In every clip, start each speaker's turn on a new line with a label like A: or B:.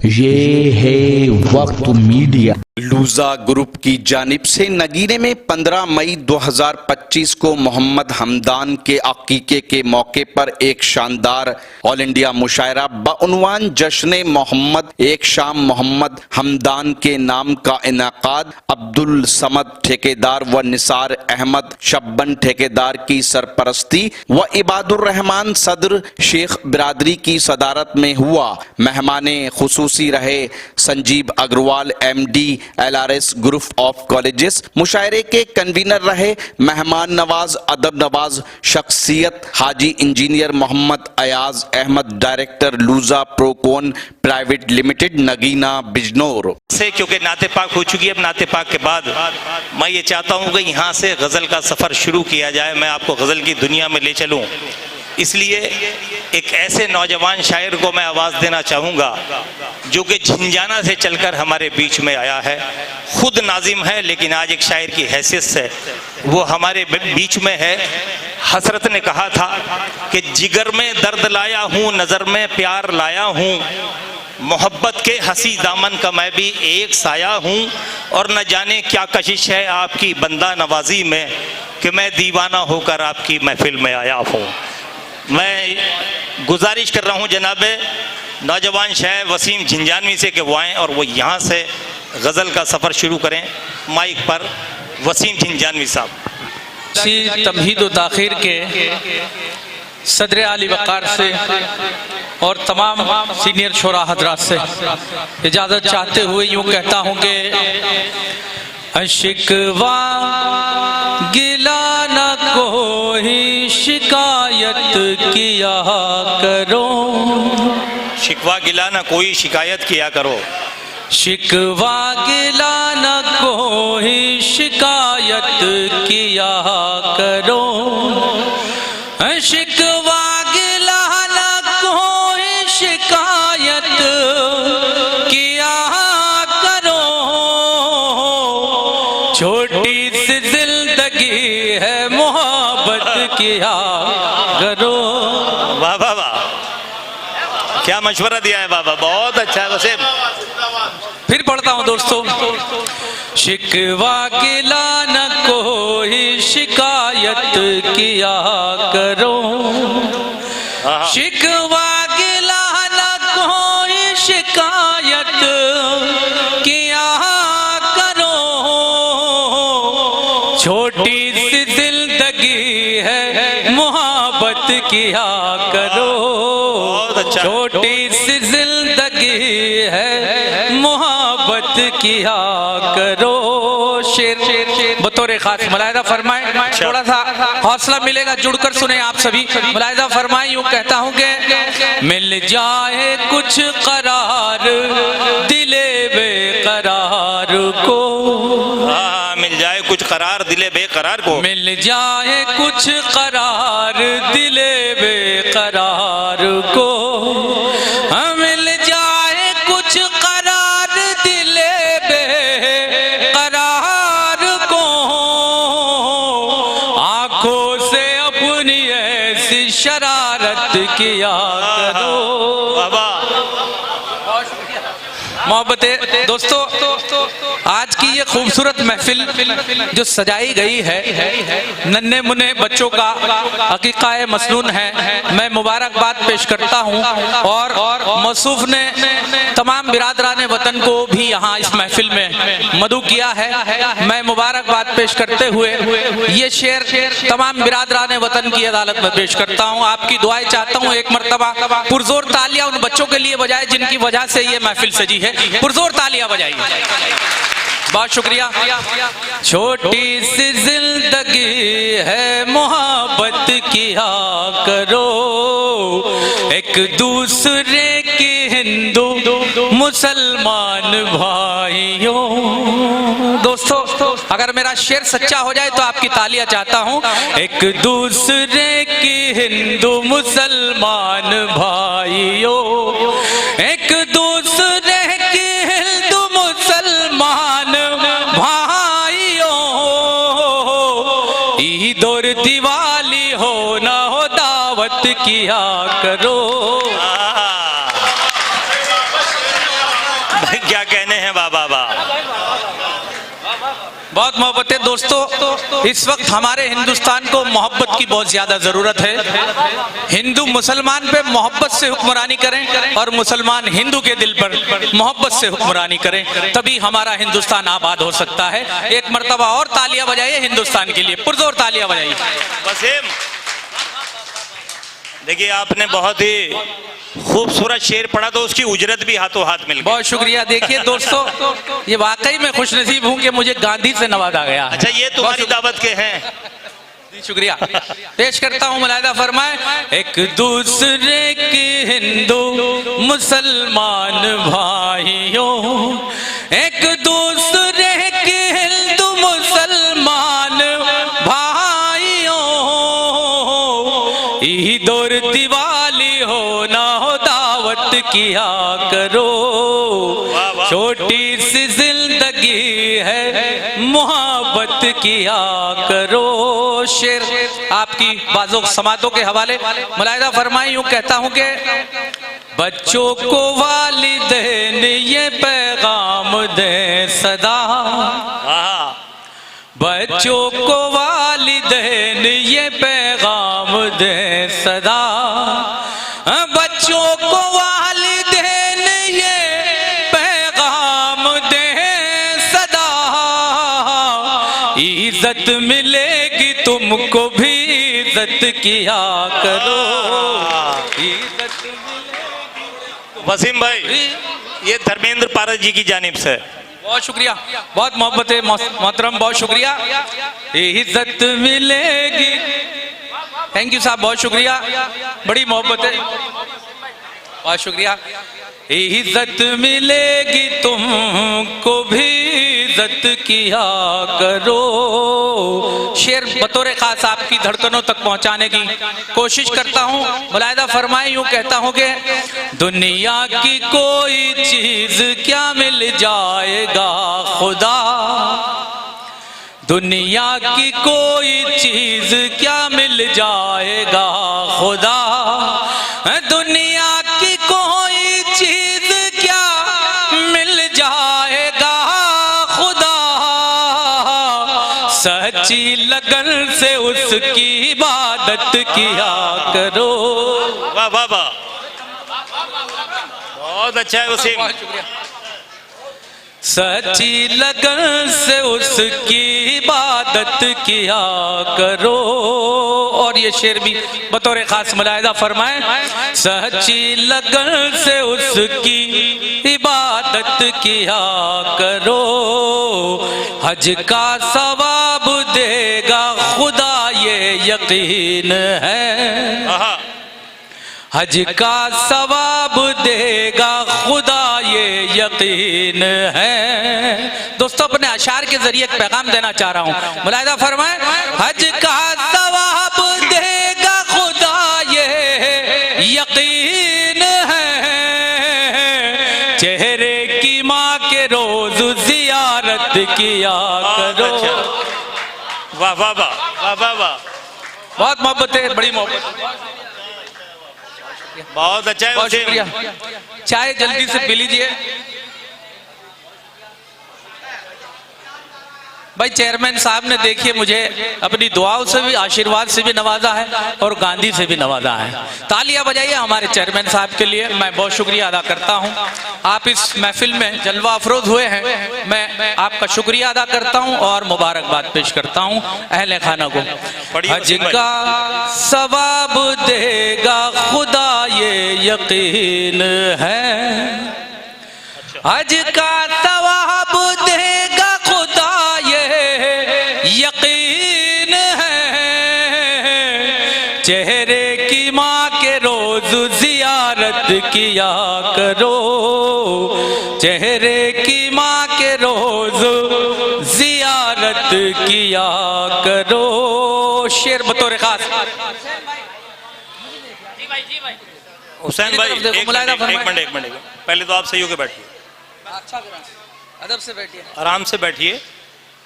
A: ये है वक्त मीडिया।
B: लूजा ग्रुप की जानिब से नगीने में 15 मई 2025 को मोहम्मद हमदान के अकीके के मौके पर एक शानदार ऑल इंडिया मुशायरा बउनवान जश्न मोहम्मद एक शाम मोहम्मद हमदान के नाम का इनाकाद अब्दुल समद ठेकेदार व निसार अहमद शब्बन ठेकेदार की सरपरस्ती व इबादुर रहमान सदर शेख बिरादरी की सदारत में हुआ। मेहमाने खुसूसी रहे Sanjeev Agarwal MD LRS group of colleges. मुशायरे के कन्वीनर रहे मेहमान नवाज अदब नवाज शख्सियत हाजी engineer Mohammad Ayaz Ahmad director Luja Procon private limited Nagina Bijnor
C: से। क्योंकि नाते पाक हो चुकी है, अब नाते पाक के बाद मैं ये चाहता हूँ कि यहाँ से गज़ल का सफ़र शुरू किया जाए, मैं आपको गज़ल की दुनिया में ले चलूँ। इसलिए एक ऐसे नौजवान शायर को मैं आवाज़ देना चाहूँगा जो कि झिंझाना से चलकर हमारे बीच में आया है, खुद नाजिम है लेकिन आज एक शायर की हैसियत से वो हमारे बीच में है। हसरत ने कहा था कि जिगर में दर्द लाया हूँ, नज़र में प्यार लाया हूँ, मोहब्बत के हंसी दामन का मैं भी एक साया हूँ, और न जाने क्या कशिश है आपकी बंदा नवाजी में कि मैं दीवाना होकर आपकी महफिल में आया हूँ। मैं गुजारिश कर रहा हूँ जनाबे नौजवान शायर वसीम झिंझानवी से कि वो आएँ और वो यहाँ से गज़ल का सफ़र शुरू करें। माइक पर वसीम झिंझानवी साहब।
D: तमहीद ताखीर के सदर आली वक़ार से और तमाम सीनियर शोरा हजरात से इजाज़त चाहते हुए यूँ कहता हूँ कि शिकवा गिला न कोई शिकायत किया करो,
C: शिकवा गिला न कोई शिकायत किया करो,
D: शिकवा गिला न कोई शिकायत किया करो, शिकवा गिला न कोई शिकायत किया करो, छोटी सी जिंदगी है मोहब्बत किया करो।
C: वाह वाह वाह, क्या मशवरा दिया है बाबा, बहुत अच्छा है। वैसे
D: फिर पढ़ता हूँ दोस्तों। शिकवा गिला न कोई शिकायत किया करो, शिकवा गिला न कोई शिकायत किया करो, छोटी सी जिंदगी है मोहब्बत किया करो, छोटी सी जिंदगी है मोहब्बत किया करो। शेर बतौर खास मुलाहिजा फरमाए, थोड़ा सा हौसला मिलेगा, जुड़कर सुने आप सभी। मुलाहिजा फरमाए, यूँ कहता हूँ कि मिल जाए कुछ करार दिले बेकरार को,
C: मिल जाए कुछ करार दिले बेकरार को,
D: मिल जाए कुछ करार दिले बेकरार को, मिल जाए कुछ करार दिले बेकरार को, आंखों से अपनी ऐसी शरारत किया करो। मोहब्बत दोस्तों, आज की ये खूबसूरत महफिल जो सजाई गई है, नन्हे मुन्ने बच्चों का हकीका मसनून है। मैं मुबारकबाद पेश करता हूँ और मौसूफ ने तमाम बिरादरान वतन को भी यहाँ इस महफिल में मदू किया है। मैं मुबारकबाद पेश करते हुए ये शेर तमाम बिरादरान वतन की अदालत में पेश करता हूँ। आपकी दुआएं चाहता हूँ, एक मरतबा पुरजोर तालियां उन बच्चों के लिए बजाए जिनकी वजह से ये महफिल सजी है। पुरजोर तालियां बजाइए, बहुत शुक्रिया। छोटी सी जिंदगी है मोहब्बत किया करो, एक दूसरे की हिंदू मुसलमान भाइयों। दोस्तों, अगर मेरा शेर सच्चा हो जाए तो आपकी तालियां चाहता हूं। एक दूसरे की हिंदू मुसलमान भाइयों, एक दूसरे की हिंदू मुसलमान भाइयों, ईद और दिवाली हो ना हो दावत किया करो।
C: क्या कहने हैं, वाह वाह वाह।
D: बहुत मोहब्बत है दोस्तों, इस वक्त हमारे हिंदुस्तान को मोहब्बत की बहुत ज्यादा जरूरत है। हिंदू मुसलमान पे मोहब्बत से हुक्मरानी करें और मुसलमान हिंदू के दिल पर मोहब्बत से हुक्मरानी करें, तभी हमारा हिंदुस्तान आबाद हो सकता है। एक मर्तबा और तालियां बजाइए हिंदुस्तान के लिए, पुरजोर तालियां बजाइए।
C: वसीम, देखिए आपने बहुत ही खूबसूरत शेर पढ़ा, तो उसकी उजरत भी हाथों हाथ मिल गई।
D: बहुत शुक्रिया। देखिए दोस्तों, ये वाकई में खुशनसीब हूं कि मुझे गांधी से नवाजा गया।
C: अच्छा, ये तुम्हारी दावत के हैं?
D: जी शुक्रिया। पेश करता हूँ, मुलाहिदा फरमाए। एक दूसरे के हिंदू मुसलमान भाइयों, एक दूसरे के हिंदू मुसलमान भाइयों, ईद और दिवाली हो ना हो दावत किया करो, छोटी सी जिंदगी है मोहब्बत किया करो। शेर आपकी बाजों समातों के हवाले मुलाहिदा फरमाई। यूं कहता हूं कि बच्चों को वालिदैन ये पैगाम दे सदा, बच्चों को वालिदैन ये पैगाम दे सदा, बच्चों को वालिदैन ये पैगाम दे सदा, इज्जत मिलेगी तुमको भी इज्जत किया करो, इज्जत मिलेगी।
C: वसीम भाई, ये धर्मेंद्र पारस जी की जानिब से।
D: बहुत शुक्रिया, बहुत मोहब्बत है मोहतरम, बहुत शुक्रिया। इज्जत मिलेगी, थैंक यू साहब, बहुत शुक्रिया, बड़ी मोहब्बत है, बहुत शुक्रिया। इज्जत मिलेगी तुमको भी इज्जत किया करो। शेर बतौर खास आपकी धड़कनों तक पहुंचाने की कोशिश करता हूं। मुलाहिदा फरमाए, यूं कहता हूं कि दुनिया की कोई चीज क्या मिल जाएगा खुदा, दुनिया की कोई चीज क्या मिल जाएगा खुदा, दुनिया की कोई चीज क्या मिल जाएगा खुदा, सच्ची लगन से उसकी इबादत किया करो।
C: वाह वाह वाह, बहुत अच्छा है वसीम।
D: सच्ची लगन से उसकी इबादत किया करो। और ये शेर भी बतौर खास मुलाहिदा फरमाए, सच्ची लगन से उसकी इबादत किया करो, हज का सवाब देगा खुदा ये यकीन है, हज का सवाब देगा खुदा ये यकीन है। दोस्तों, अपने अशार के जरिए एक पैगाम देना चाह रहा हूं, मुलाहिदा फरमाए। हज का सवाब देगा खुदा ये यकीन है, चेहरे की माँ के रोज जियारत किया करो।
C: वाह वाह वाह वाह वाह वाह,
D: बहुत मोहब्बत है, बड़ी मोहब्बत,
C: बहुत अच्छा है।
D: बहुत शुक्रिया। चाय जल्दी से पी लीजिए भाई। चेयरमैन साहब ने देखिए मुझे अपनी दुआओं से भी, आशीर्वाद से भी नवाजा है और गांधी से भी नवाजा है। तालियां बजाइए हमारे चेयरमैन साहब के लिए, मैं बहुत शुक्रिया अदा करता हूं। आप इस महफिल में जलवा अफरोज हुए हैं, मैं आपका शुक्रिया अदा करता हूं और मुबारकबाद पेश करता हूं अहले खाना को। हज का सवाब देगा खुदा ये यकीन है, हज का सवाब देगा खुदा ये यकीन है, चेहरे की माँ के रोज जियारत किया करो, चेहरे की माँ के रोज जियारत किया करो। शेर बतौर खास
C: हुसैन भाई, एक मिनट, पहले तो आप सही होकर बैठिए,
D: अच्छा अदब से बैठिए,
C: आराम से बैठिए।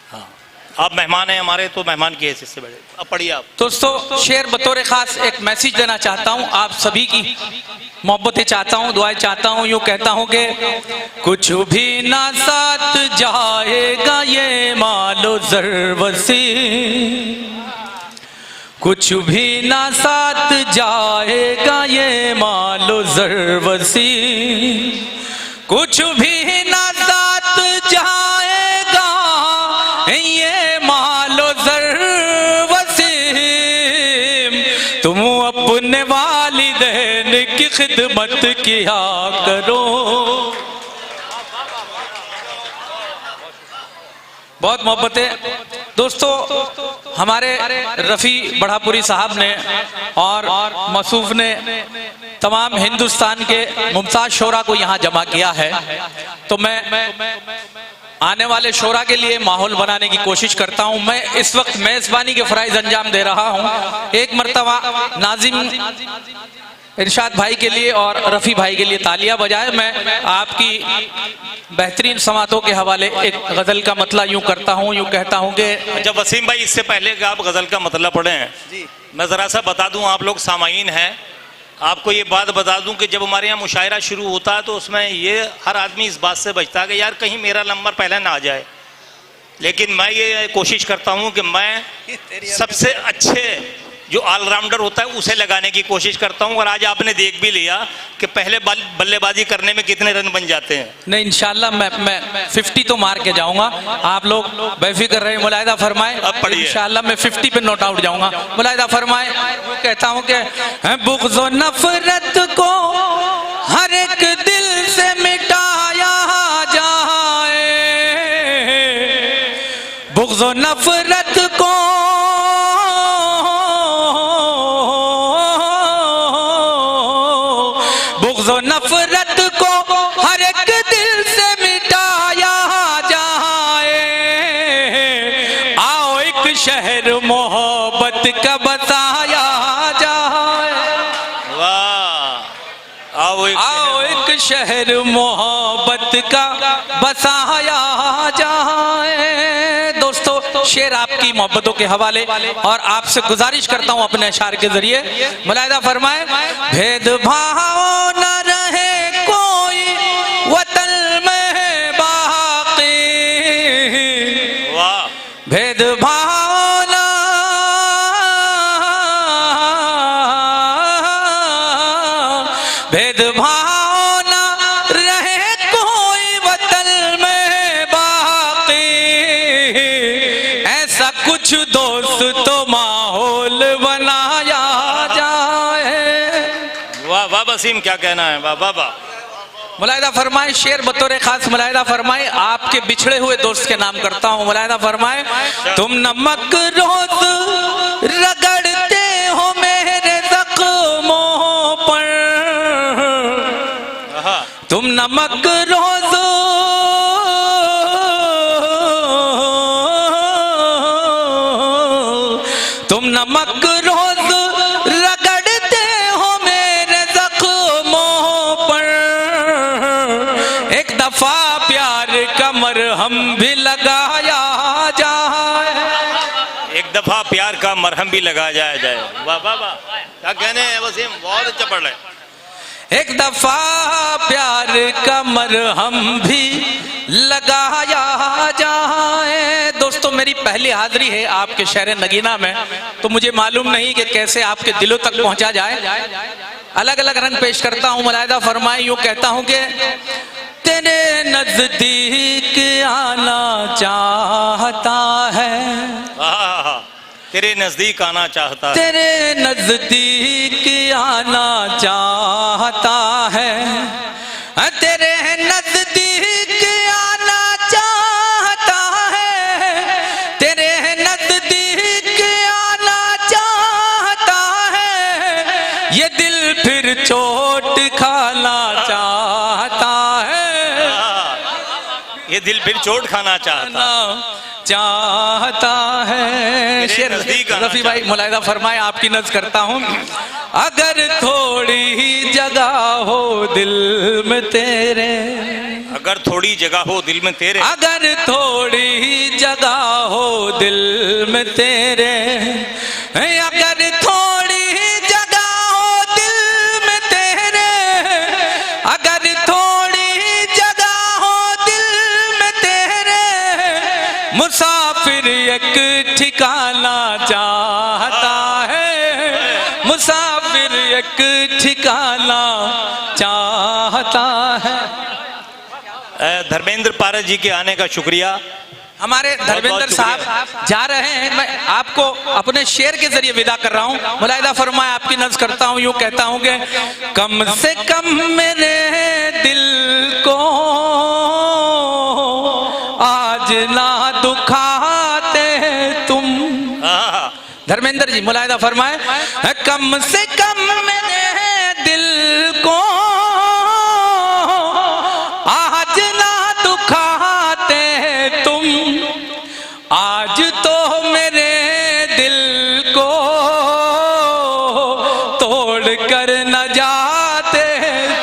C: हाँ, आप मेहमान हैं हमारे, तो मेहमान की हैसियत से बैठे। अब पढ़िए आप।
D: दोस्तों शेर बतौर खास एक मैसेज देना चाहता हूँ, आप सभी की मोहब्बतें चाहता हूँ, दुआएं चाहता हूँ। यूँ कहता हूँ कि कुछ भी ना साथ जाएगा ये मालो ज़रवसी, कुछ भी ना साथ जाएगा ये मालो ज़रवसी, कुछ भी ना साथ जाएगा ये मालो ज़रवसी, तुम अपने वालिदैन की खिदमत किया करो। बहुत मोहब्बतें दोस्तों, हमारे रफ़ी बढ़ापुरी साहब ने और मसूफ ने तमाम हिंदुस्तान के मुमताज़ शोरा को यहाँ जमा किया है, तो मैं आने वाले शोरा के लिए माहौल बनाने की कोशिश करता हूँ। मैं इस वक्त मेज़बानी के फ़राइज़ अंजाम दे रहा हूँ। एक मरतबा नाज़िम इरशाद भाई के लिए और रफ़ी भाई के लिए तालियां बजाए। मैं आपकी बेहतरीन समातों के हवाले एक गज़ल का मतला यूँ करता हूँ, यूँ कहता हूँ कि
C: जब वसीम भाई इससे पहले कि आप गज़ल का मतलब पढ़ें, मैं ज़रा सा बता दूं, आप लोग सामाईन हैं, आपको ये बात बता दूं कि जब हमारे यहाँ मुशायरा शुरू होता है तो उसमें ये हर आदमी इस बात से बचता है कि यार कहीं मेरा नंबर पहले ना आ जाए, लेकिन मैं ये कोशिश करता हूँ कि मैं सबसे अच्छे जो ऑलराउंडर होता है उसे लगाने की कोशिश करता हूँ। और आज आपने देख भी लिया कि पहले बल्लेबाजी करने में कितने रन बन जाते हैं।
D: नहीं, इंशाल्लाह मैं 50 तो मार के जाऊंगा। आप लोग बेफिक्र रहे, मुलाहिदा फरमाए।
C: अब पढ़िए।
D: इंशाल्लाह मैं 50 पे नोट आउट जाऊंगा, मुलाहिदा फरमाए। वो कहता हूँ कि बुग़्ज़ व नफ़रत को हर एक दिल से मिटाया जाए, बुग़्ज़ व नफ़रत को नफरत को हर एक दिल से मिटाया जाए, आओ एक शहर मोहब्बत का बसाया जाए,
C: वाह,
D: आओ एक शहर मोहब्बत का बसाया जाए। दोस्तों शेर आपकी मोहब्बतों के हवाले और आपसे गुजारिश करता हूं अपने अशार के जरिए, मुलाहिदा फरमाए। भेदभाव न रहे कोई वतन में बाकी,
C: वाह,
D: भेदभाव न भेदभाव न रहे कोई वतन में बाकी, ऐसा कुछ दोस्त तो माहौल बनाया जाए।
C: वाह वाह वसीम, क्या कहना है, वाह वाह वाह।
D: मुलाहिदा फरमाए। शेर बतौर खास मुलाहिदा फरमाए, आपके बिछड़े हुए दोस्त के नाम करता हूँ। मुलाहिदा फरमाए। तुम नमक रोज रगड़ते हो मेरे जख्मों पर, तुम नमक रोज तुम नमक रोज रगड़ते हो मेरे जख्मों पर, एक दफा प्यार का मरहम भी लगाया जाए,
C: एक दफा प्यार का मरहम भी लगाया जाए। वाह वाह वाह, क्या कहने हैं वसीम, बहुत अच्छा पढ़ रहे।
D: एक दफा प्यार का मरहम भी लगाया जाए। दोस्तों मेरी पहली हाजिरी है आपके शहर नगीना में, तो मुझे मालूम नहीं कि कैसे आपके दिलों तक पहुंचा जाए। अलग अलग रंग पेश करता हूँ। मुलाहिदा फरमाए। यूँ कहता हूँ कि तेरे नजदीक आना चाहता है,
C: तेरे नजदीक आना चाहता है,
D: तेरे नजदीक आना चाहता है, तेरे नजदीक आना चाहता है, तेरे नजदीक आना चाहता है, ये दिल फिर चोट खाना चाहता है,
C: ये दिल फिर चोट खाना
D: चाहता है। शेर रफी भाई मुलाहिदा फरमाए, आपकी नज़्म करता हूँ। अगर थोड़ी ही जगह हो दिल में तेरे,
C: अगर थोड़ी जगह हो दिल में तेरे,
D: अगर थोड़ी जगह हो दिल में तेरे, अगर थोड़ी जगह हो दिल में तेरे, अगर थोड़ी जगह हो दिल में तेरे, मुसाफिर एक ठिकाना चाहता है, मुसाफिर एक ठिकाना चाहता है।
C: धर्मेंद्र पारस जी के आने का शुक्रिया।
D: हमारे धर्मेंद्र साहब जा रहे हैं, मैं आपको अपने शेर के जरिए विदा कर रहा हूँ। मुलाहिदा फरमाए, आपकी नज़्म करता हूँ, यूँ कहता हूँ कि कम से कम मेरे दिल को आज ना दुखाते तुम। धर्मेंद्र जी मुलाहिदा फरमाए, कम से कम मेरे दिल को आज ना दुखाते तुम, आज तो मेरे दिल को तोड़ कर न जाते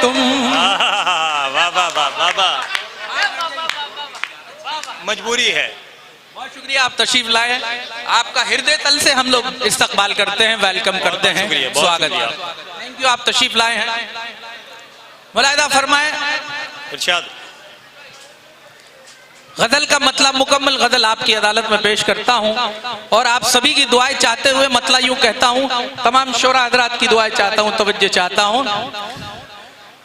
D: तुम।
C: वाह वाह वाह वाह वाह, मजबूरी है।
D: बहुत शुक्रिया, आप तशरीफ लाए। आपका हृदय तल से हम लोग इस्तकबाल करते हैं, वेलकम करते हैं, स्वागत है। थैंक यू, आप तशरीफ लाए हैं। मुलाहिदा फरमाए,
C: इरशाद।
D: गजल का मतलब मुकम्मल गजल आपकी अदालत में पेश करता हूं और आप सभी की दुआएं चाहते हुए मतलब यूं कहता हूं, तमाम शोरा हजरात की दुआएं चाहता हूं, तवज्जो चाहता हूं।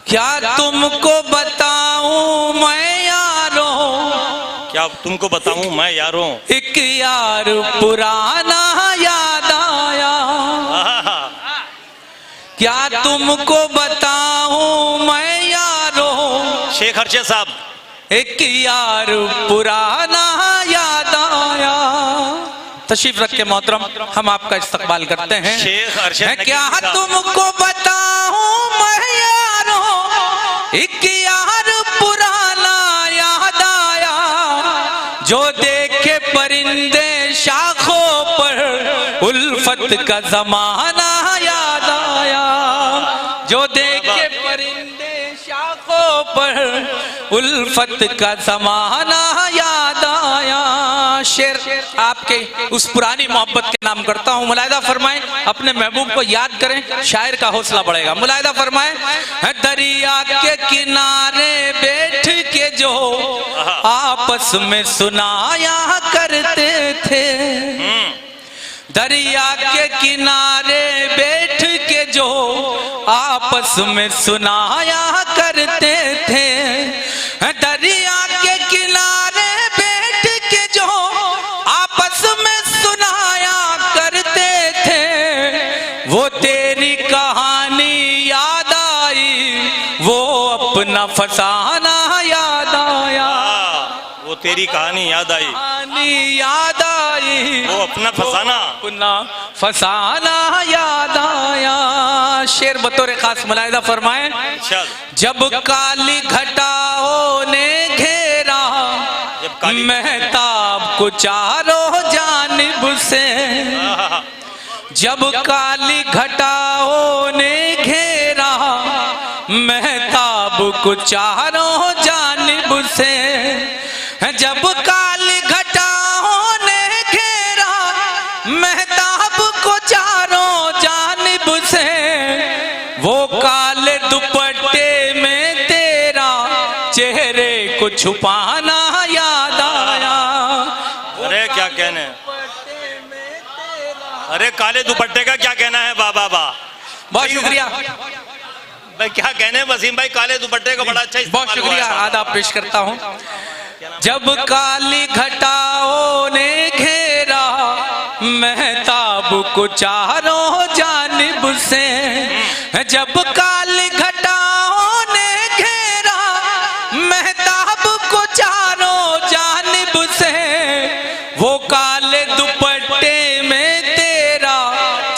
D: क्या तुमको बताऊं मैं यारो,
C: क्या तुमको बताऊं मैं यारों,
D: एक यार पुराना याद आया। क्या तुमको बताऊं मैं यारो,
C: शेख अरशद साहब,
D: एक यार पुराना याद आया। तशरीफ रख के मोहतरम, हम आपका इस्तकबाल करते हैं।
C: शेख अरशद,
D: क्या तुमको बताऊं मैं यारो, एक यार पुराना याद आया, जो देखे परिंदे शाखों पर उल्फत का जमाना याद आया, जो देखे परिंदे शाखों पर उल्फत का जमाना याद आया। शेर आपके उस पुरानी मोहब्बत के नाम करता हूँ। मुलाहिदा फरमाए, अपने महबूब को याद करें, शायर का हौसला बढ़ेगा। मुलाहिदा फरमाए, दरिया के किनारे बैठ के जो आपस में सुनाया करते थे, दरिया के किनारे बैठ के जो आपस में सुनाया करते थे, दरिया के किनारे बैठ के जो आपस में सुनाया करते थे, वो तेरी कहानी याद आई, वो अपना फसाना याद आया,
C: वो तेरी कहानी याद आई,
D: कहानी याद आई,
C: वो अपना फसाना,
D: अपना फसाना याद आया। शेर बतौर खास मुलाहिदा फरमाए, जब काली घटाओं ने घेरा महताब को चारों जानिब से, जब काली घटाओं ने घेरा महताब को चारों जानिब से, जब काली घटाओं ने घेरा महताब को चारों जानिब से, वो काले दुपट्टे में तेरा चेहरे को छुपाना याद आया।
C: अरे क्या कहने, अरे काले दुपट्टे का क्या कहना है बाबा बा।
D: बहुत शुक्रिया
C: भाई, क्या कहने वसीम भाई, काले दुपट्टे का बड़ा अच्छा
D: बहुत शुक्रिया, आदाब पेश करता हूँ। जब काली घटाओं ने घेरा महताब को चारों जानिब से, जब काली घटाओं ने घेरा महताब को चारों जानिब से, वो काले दुपट्टे में तेरा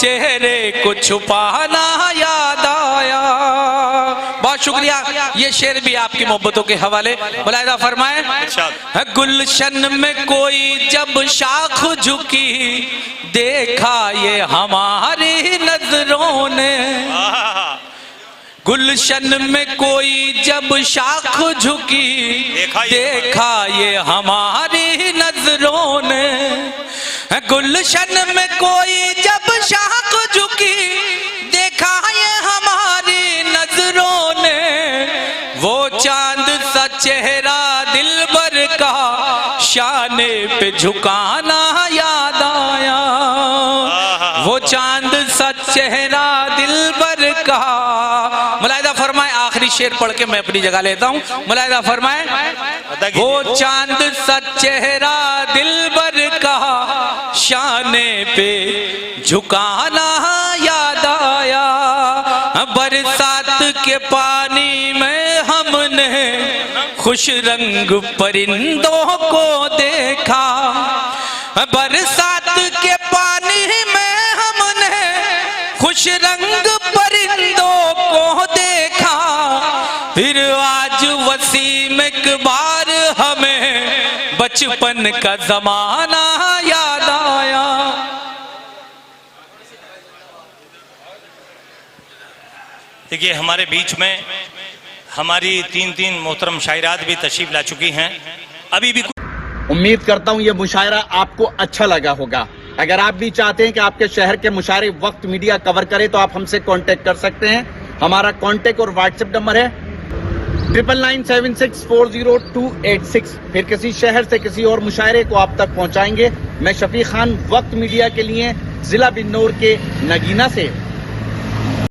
D: चेहरे को छुपाना याद आया। बहुत शुक्रिया, ये शेर भी आपकी मोहब्बतों के हवाले। मुलाहिदा फरमाए, गुलशन में कोई जब शाख झुकी, देखा ये हमारी नजरों ने, गुलशन में कोई जब शाख झुकी, देखा ये हमारी नजरों ने। गुलशन में कोई जब शाख झुकी, देखा ये हमारी नजरों ने। वो चांद सा चेहरा दिलबर का, शाने पे झुकाना याद आया। वो चांद सा चेहरा दिलबर का। मुलाहिदा फरमाए, आखिरी शेर पढ़ के मैं अपनी जगह लेता हूँ। मुलाहिदा फरमाए, वो चांद सा चेहरा दिलबर का, शाने पे झुकाना याद आया। बरसात के पानी में हमने खुश रंग परिंदों को देखा। बरसात के पानी में हमने खुश रंग परिंदों को देखा। फिर आज वसीम इकबाल हमें बचपन का जमाना याद आया।
C: देखिए, हमारे बीच में हमारी तीन मोहतरम शायरात भी तशरीफ ला चुकी हैं। अभी भी
E: उम्मीद करता हूं ये मुशायरा आपको अच्छा लगा होगा। अगर आप भी चाहते हैं कि आपके शहर के मुशायरे वक्त मीडिया कवर करे तो आप हमसे कांटेक्ट कर सकते हैं। हमारा कांटेक्ट और व्हाट्सएप नंबर है 9997640286। फिर किसी शहर से किसी और मुशायरे को आप तक पहुंचाएंगे। मैं शफीक खान, वक्त मीडिया के लिए जिला बिन्नौर के नगीना से।